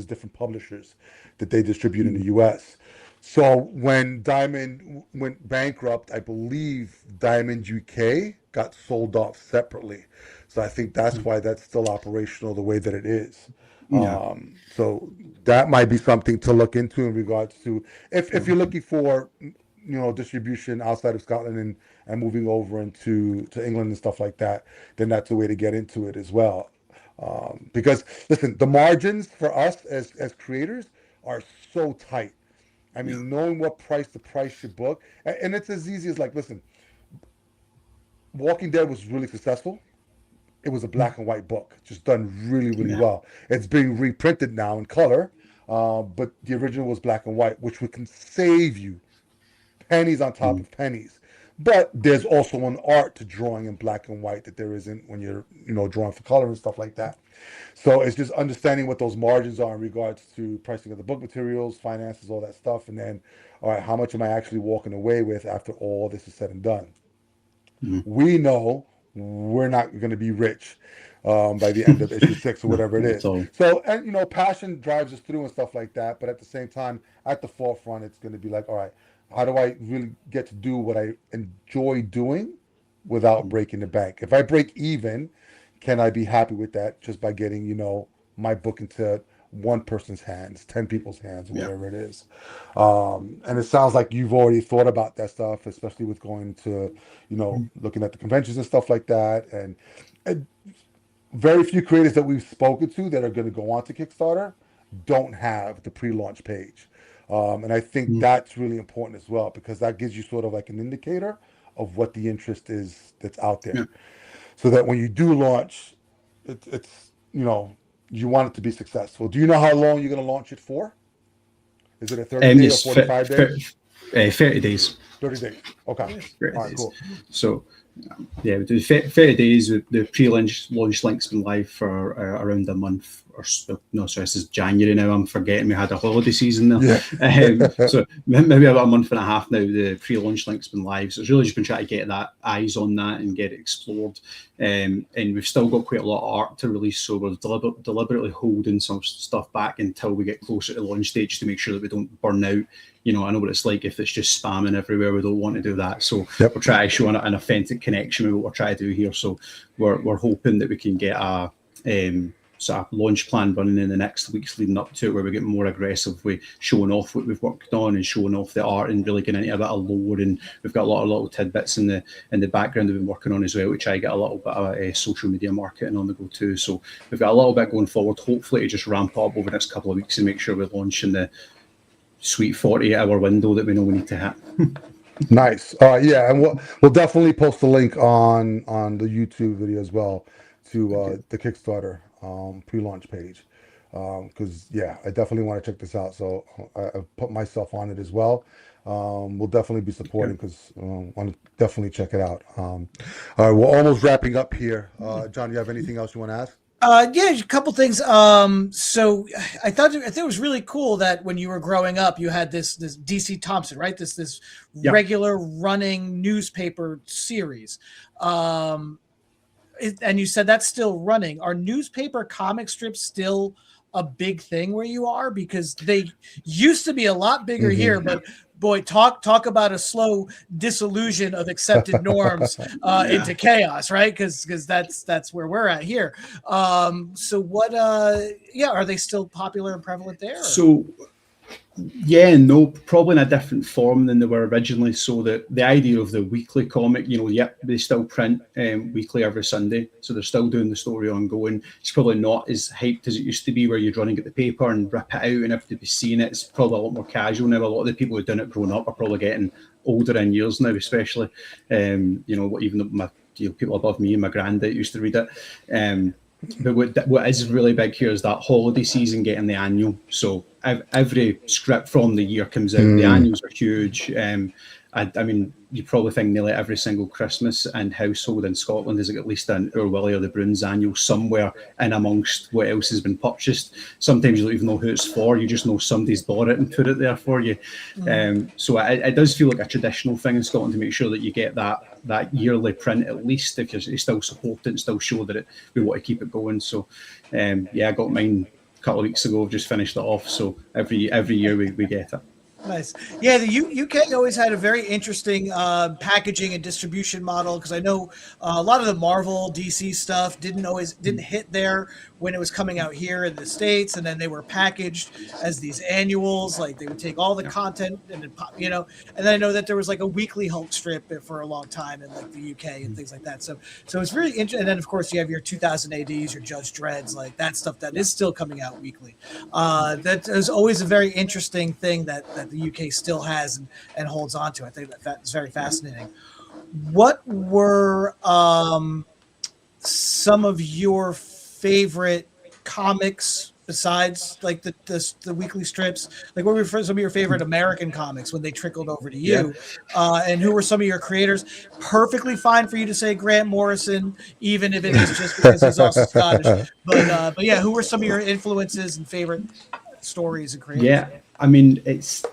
different publishers that they distribute in the US. So when Diamond went bankrupt, I believe Diamond UK got sold off separately. So I think that's why that's still operational the way that it is. Yeah. So that might be something to look into in regards to if you're looking for distribution outside of Scotland and moving over into England and stuff like that, then that's a way to get into it as well. Because listen, the margins for us as creators are so tight. I mean, knowing what price to price your book, and it's as easy as listen, Walking Dead was really successful. It was a black and white book, just done really, really well. It's being reprinted now in color, but the original was black and white, which can save you pennies on top of pennies. But there's also an art to drawing in black and white that there isn't when you're, drawing for color and stuff like that. So it's just understanding what those margins are in regards to pricing of the book materials, finances, all that stuff. And then, all right, how much am I actually walking away with after all this is said and done? We know we're not going to be rich by the end of issue 6 or whatever it is. So, and, passion drives us through and stuff like that. But at the same time, at the forefront, it's going to be like, all right, how do I really get to do what I enjoy doing without breaking the bank? If I break even, can I be happy with that just by getting, my book into one person's hands, 10 people's hands, whatever it is. And it sounds like you've already thought about that stuff, especially with going to, looking at the conventions and stuff like that. And very few creators that we've spoken to that are going to go on to Kickstarter don't have the pre-launch page. And I think that's really important as well, because that gives you sort of like an indicator of what the interest is that's out there. So that when you do launch, it's you want it to be successful. Do you know how long you're going to launch it for? Is it a 30 day or 45 days? 30 days. 30 days. Okay. 30 All right, days. cool. So, yeah, we do 30 days. The pre-launch link's been live for around a month. This is January now. I'm forgetting we had a holiday season there. Yeah. So maybe about a month and a half now. The pre-launch link's been live. So it's really just been trying to get that eyes on that and get it explored. And we've still got quite a lot of art to release. So we're deliberately holding some stuff back until we get closer to the launch stage to make sure that we don't burn out. I know what it's like if it's just spamming everywhere. We don't want to do that. So we're trying to show an authentic connection with what we're trying to do here. So we're hoping that we can get a sort of launch plan running in the next weeks leading up to it, where we get more aggressive with showing off what we've worked on and showing off the art and really getting into a bit of lore. And we've got a lot of little tidbits in the background that we've been working on as well, which I get a little bit of social media marketing on the go too. So we've got a little bit going forward, hopefully to just ramp up over the next couple of weeks and make sure we launch in the sweet 48-hour window that we know we need to hit. Nice. Yeah, and we'll definitely post a link on the YouTube video as well to the Kickstarter pre-launch page, because I definitely want to check this out. So I've put myself on it as well. We'll definitely be supporting, because I want to definitely check it out. All right, we're almost wrapping up here. John, you have anything else you want to ask? Yeah, a couple things. So I thought it was really cool that when you were growing up, you had this DC Thompson, right? This regular running newspaper series. And you said that's still running. Are newspaper comic strips still a big thing where you are? Because they used to be a lot bigger here, but boy, talk about a slow disillusion of accepted norms into chaos, right? Because that's where we're at here. So what? Are they still popular and prevalent there? So. Yeah, no, probably in a different form than they were originally. So the idea of the weekly comic, they still print weekly every Sunday. So they're still doing the story ongoing. It's probably not as hyped as it used to be, where you'd run and get the paper and rip it out and everybody be seeing it. It's probably a lot more casual now. A lot of the people who've done it growing up are probably getting older in years now, especially. Even my people above me and my granddad used to read it. But what is really big here is that holiday season getting the annual. So every script from the year comes out. The annuals are huge. I mean, you probably think nearly every single Christmas and household in Scotland is at least an Our Willie or the Bruins annual somewhere in amongst what else has been purchased. Sometimes you don't even know who it's for. You just know somebody's bought it and put it there for you. So it does feel like a traditional thing in Scotland to make sure that you get that yearly print, at least, if you still support it and still show that we want to keep it going. So I got mine a couple of weeks ago. I've just finished it off. So every year we get it. Nice. Yeah, the UK always had a very interesting packaging and distribution model, because I know a lot of the Marvel, DC stuff didn't hit there when it was coming out here in the States, and then they were packaged as these annuals. Like they would take all the content and then pop, and then I know that there was like a weekly Hulk strip for a long time in like the UK and things like that. So it's really interesting. And then of course you have your 2000 ADs, your Judge Dredd's, like that stuff that is still coming out weekly. That is always a very interesting thing that the UK still has and holds on to. I think that's very fascinating. What were some of your favorite comics besides like the weekly strips? Like what were some of your favorite American comics when they trickled over to you? And who were some of your creators? Perfectly fine for you to say Grant Morrison, even if it is just because he's also Scottish. But yeah, who were some of your influences and favorite stories and creators? Yeah, I mean, it's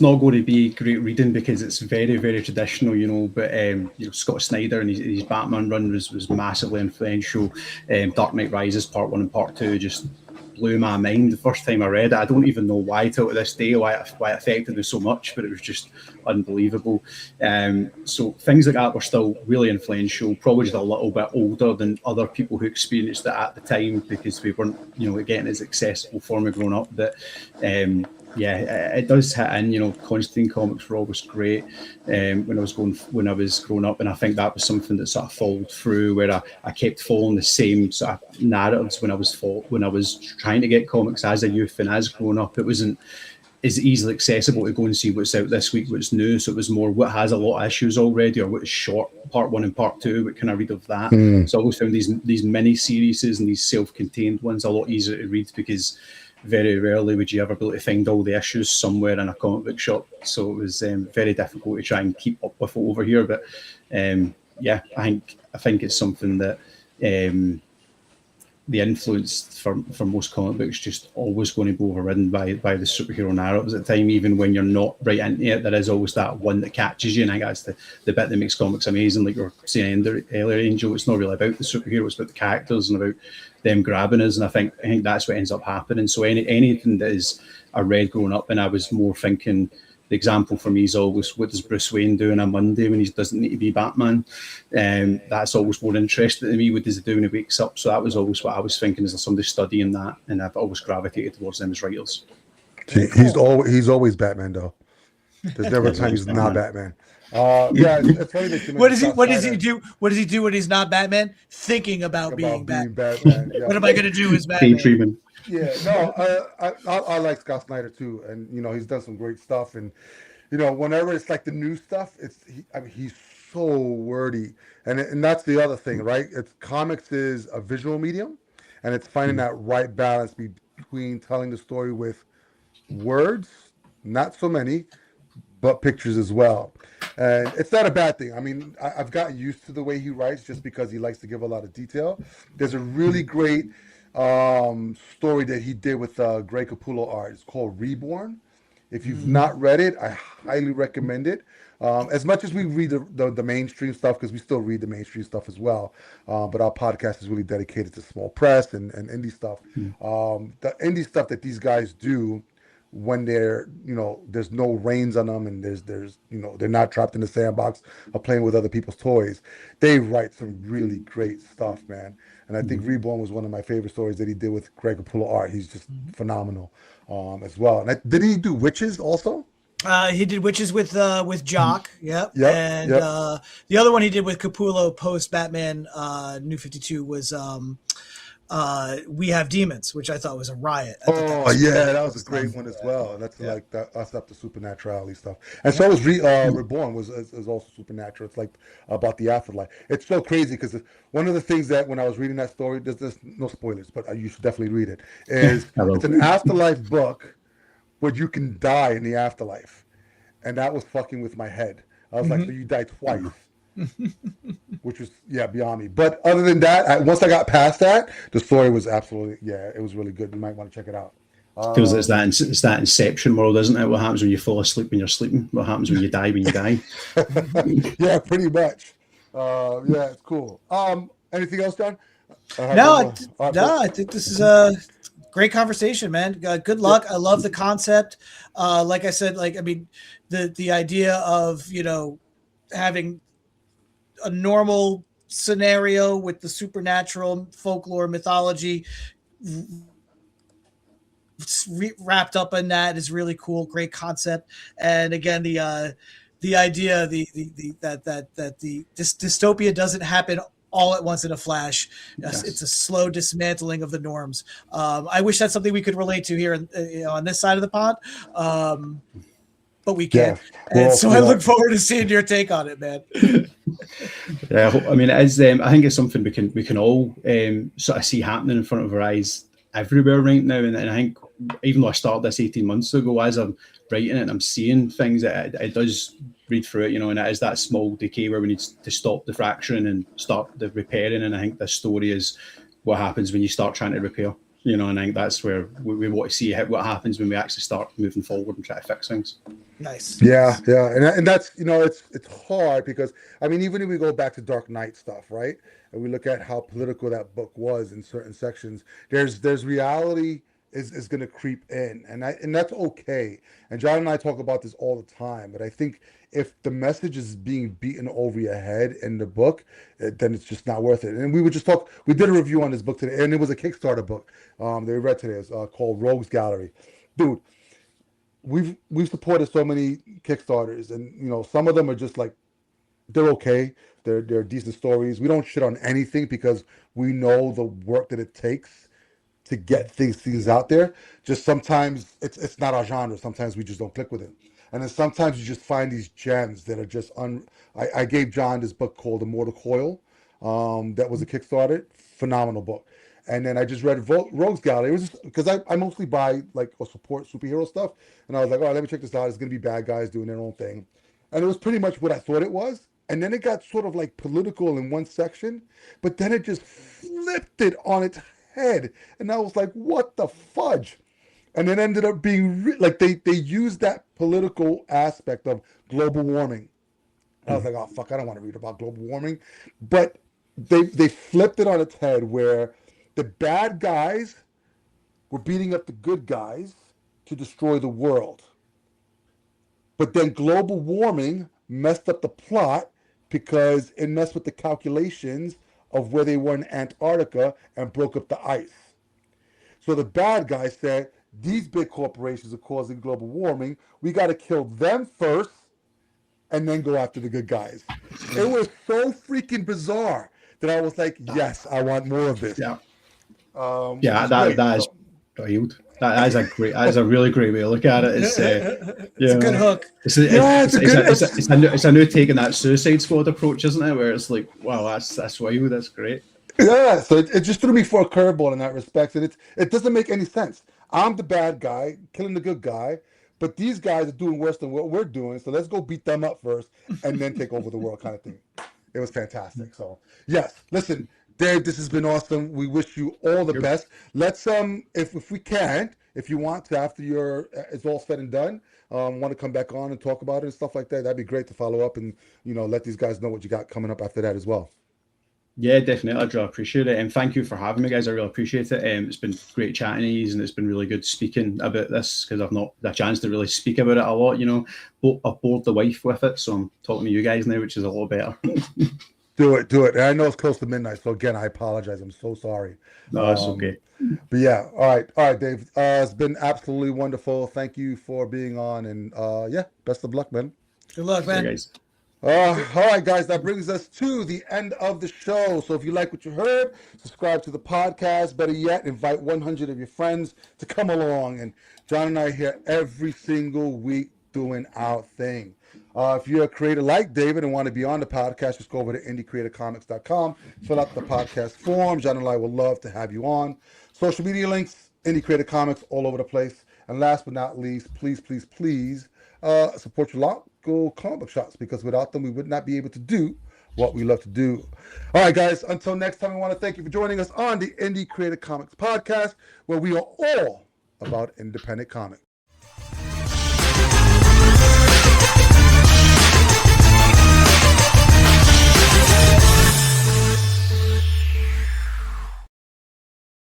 not going to be great reading because it's very, very traditional, but Scott Snyder and his Batman run was massively influential. Dark Knight Rises Part 1 and Part 2, just blew my mind the first time I read it. I don't even know why till to this day, why it affected me so much, but it was just unbelievable. So things like that were still really influential, probably just a little bit older than other people who experienced it at the time, because we weren't, again, as accessible for me growing up. But it does hit in. Constantine comics were always great when I was growing up, and I think that was something that sort of followed through, where I kept following the same sort of narratives when I was trying to get comics as a youth and as growing up. It wasn't as easily accessible to go and see what's out this week, what's new. So it was more what has a lot of issues already, or what is short, part 1 and part 2. What can I read of that? So I always found these mini series and these self-contained ones a lot easier to read, because very rarely would you ever be able to find all the issues somewhere in a comic book shop. So it was very difficult to try and keep up with it over here. But I think it's something that the influence for most comic books just always going to be overridden by the superhero narratives at the time. Even when you're not right into it, there is always that one that catches you, and I think that's the bit that makes comics amazing. Like you were saying earlier, Angel, it's not really about the superheroes, it's about the characters and about them grabbing us, and I think that's what ends up happening. So anything that is I read growing up, and I was more thinking, the example for me is always, what does Bruce Wayne do on a Monday when he doesn't need to be Batman? That's always more interesting to me. What does he do when he wakes up? So that was always what I was thinking, is there somebody studying that, and I've always gravitated towards them as writers. He's always Batman, though. There's never a time he's not Batman. It's funny that you what does he do? What does he do when he's not Batman? Thinking about being Batman. Yeah. What am I going to do as Batman? Daydreaming. Yeah, no, I like Scott Snyder too, and he's done some great stuff, and whenever it's like the new stuff, he's so wordy, and that's the other thing, right? Comics is a visual medium, and it's finding that right balance between telling the story with words, not so many, but pictures as well. And it's not a bad thing. I mean, I've gotten used to the way he writes, just because he likes to give a lot of detail. There's a really great story that he did with Greg Capullo art. It's called Reborn. If you've not read it, I highly recommend it. As much as we read the mainstream stuff, because we still read the mainstream stuff as well, but our podcast is really dedicated to small press and indie stuff. The indie stuff that these guys do, when they're there's no reins on them, and there's they're not trapped in the sandbox of playing with other people's toys, they write some really great stuff, man. And I think Reborn was one of my favorite stories that he did with Greg Capullo art. He's just phenomenal as well. And did he do Witches also? He did Witches with Jock, yep. And the other one he did with Capullo post Batman New 52 was We Have Demons, which I thought was a riot. That was a great one as well. That's that's up to supernatural stuff. And so was Reborn was also supernatural. It's like about the afterlife. It's so crazy, because one of the things that when I was reading that story, there's no spoilers, but you should definitely read it, is it's an afterlife book, but you can die in the afterlife. And that was fucking with my head. I was like, so you died twice. Which was beyond me. But other than that, once I got past that, the story was absolutely it was really good. You might want to check it out. Because it's that Inception world, isn't it? What happens when you fall asleep when you're sleeping? What happens when you die when you die? Yeah, pretty much. It's cool. Anything else, John? I think this is a great conversation, man. Good luck. I love the concept. Like I said, the idea of having a normal scenario with the supernatural folklore mythology wrapped up in that is really cool. Great concept. And again, the idea that this dystopia doesn't happen all at once in a flash. Yes. It's a slow dismantling of the norms. I wish that's something we could relate to here on this side of the pond. But we can't. And so I look forward to seeing your take on it, man. I mean, it is. I think it's something we can all sort of see happening in front of our eyes everywhere right now. And I think, even though I started this 18 months ago, as I'm writing it and I'm seeing things, it does read through it, and it is that small decay where we need to stop the fracturing and start the repairing. And I think this story is what happens when you start trying to repair. You know, and I think that's where we want to see what happens when we actually start moving forward and try to fix things. Nice. Yeah, and that's it's hard because I mean even if we go back to Dark Knight stuff, right, and we look at how political that book was in certain sections, there's reality is going to creep in, and that's okay. And John and I talk about this all the time, but I think if the message is being beaten over your head in the book, then it's just not worth it. And we did a review on this book today, and it was a Kickstarter book that we read today. It's called Rogues Gallery, dude. We've supported so many Kickstarters, and some of them are just like they're okay. They're decent stories. We don't shit on anything because we know the work that it takes to get things out there. Just sometimes it's not our genre. Sometimes we just don't click with it, and then sometimes you just find these gems that are just I gave John this book called Immortal Coil, that was a Kickstarter, phenomenal book. And then I just read Rogues Gallery. It was just because I mostly buy or support superhero stuff, and I was like, oh, let me check this out. It's gonna be bad guys doing their own thing, and it was pretty much what I thought it was. And then it got sort of like political in one section, but then it just flipped it on its head, and I was like, what the fudge? And it ended up being they used that political aspect of global warming. I was like, oh fuck, I don't want to read about global warming, but they flipped it on its head where the bad guys were beating up the good guys to destroy the world. But then global warming messed up the plot because it messed with the calculations of where they were in Antarctica and broke up the ice. So the bad guys said, these big corporations are causing global warming. We got to kill them first and then go after the good guys. It was so freaking bizarre that I was like, yes, I want more of this. Yeah. That is wild. That is a really great way to look at it. It's a good hook. It's a new take on that Suicide Squad approach, isn't it? Where it's like, wow, that's wild. That's great. Yeah, so it just threw me for a curveball in that respect, and it doesn't make any sense. I'm the bad guy killing the good guy, but these guys are doing worse than what we're doing. So let's go beat them up first, and then take over the world, kind of thing. It was fantastic. So yes, listen, Dave, this has been awesome. We wish you all the best. Let's if we can, if you want to, after it's all said and done, want to come back on and talk about it and stuff like that, that'd be great to follow up and let these guys know what you got coming up after that as well. Yeah, definitely. I really appreciate it, and thank you for having me, guys. I really appreciate it. It's been great chatting to you, and it's been really good speaking about this because I've not had a chance to really speak about it a lot. I've bored the wife with it, so I'm talking to you guys now, which is a lot better. Do it. And I know it's close to midnight, so again, I apologize. I'm so sorry. No, it's okay. But yeah, all right, Dave. It's been absolutely wonderful. Thank you for being on, and best of luck, man. Good luck, man. Guys. All right, guys, that brings us to the end of the show. So if you like what you heard, subscribe to the podcast. Better yet, invite 100 of your friends to come along. And John and I are here every single week doing our thing. If you're a creator like David and want to be on the podcast, just go over to indiecreatorcomics.com, fill out the podcast form. John and I will love to have you on. Social media links, Indie Creator Comics, all over the place. And last but not least, please support your local comic book shops, because without them, we would not be able to do what we love to do. All right, guys, until next time, I want to thank you for joining us on the Indie Creator Comics podcast, where we are all about independent comics.